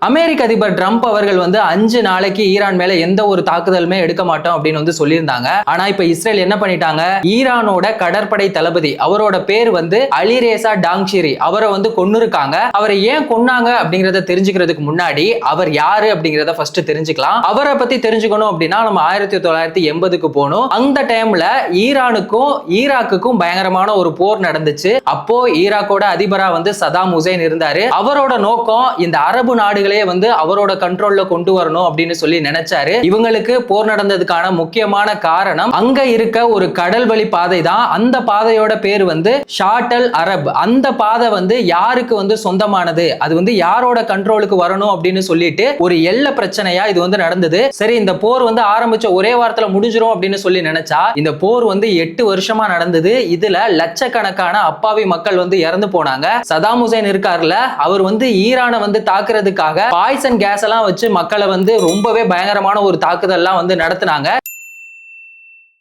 அமெரிக்க அதிபர் ட்ரம்ப் அவர்கள் 5 நாளைக்கு ஈரான் மேல எந்த ஒரு தாக்குதலுமே எடுக்க மாட்டோம் அப்படின்னு சொல்லியிருந்தாங்க. ஆனா இப்ப இஸ்ரேல் என்ன பண்ணிட்டாங்க, ஈரானோட கடற்படை தளபதி அவரோட பேர் அலிரேசா டாங்ஷிரி அவரை கொன்னுருக்காங்க. அவரை ஏன் கொன்னாங்க அப்படிங்கறத தெரிஞ்சுக்கிறதுக்கு முன்னாடி அவர் யாரு அப்படிங்கறத ஃபர்ஸ்ட் தெரிஞ்சுக்கலாம். அவரை பத்தி தெரிஞ்சுக்கணும் அப்படின்னா நம்ம 1980க்கு போகணும். அந்த டைம்ல ஈரானுக்கும் ஈராக்குக்கும் பயங்கரமான ஒரு போர் நடந்துச்சு. அப்போ ஈராக்கோட அதிபரா சதாம் ஹுசைன் இருந்தாரு. அவரோட நோக்கம் இந்த அரபு நாடுகள் அவரோட கண்ட்ரோல்ல கொண்டு வரணும் அப்படின்னு சொல்லி நினைச்சாரு. இவங்களுக்கு போர் நடந்ததுக்கான முக்கியமான காரணம் அங்க இருக்க ஒரு கடல் வழி பாதை தான். அந்த பாதையோட பேர் ஷாட்டல் அரப். அந்த பாதை யாருக்கு சொந்தமானது, அது யாரோட கண்ட்ரோலுக்கு வரணும் அப்படின்னு சொல்லிட்டு ஒரு எல்லை பிரச்சனையா இது நடந்தது. சரி, இந்த போர் ஆரம்பிச்ச ஒரே வாரத்துல முடிஞ்சிரும் அப்படின்னு சொல்லி நினைச்சா இந்த போர் 8 வருஷமா நடந்தது. இதுல லட்சக்கணக்கான அப்பாவி மக்கள் இறந்து போனாங்க. சதாம் ஹுசைன் இருக்காருல, அவர் ஈரானை தாக்குறதுக்காக பாய்சன் கேஸ் எல்லாம் வச்சு மக்களை ரொம்பவே பயங்கரமான ஒரு தாக்குதல் எல்லாம் நடத்தினாங்க.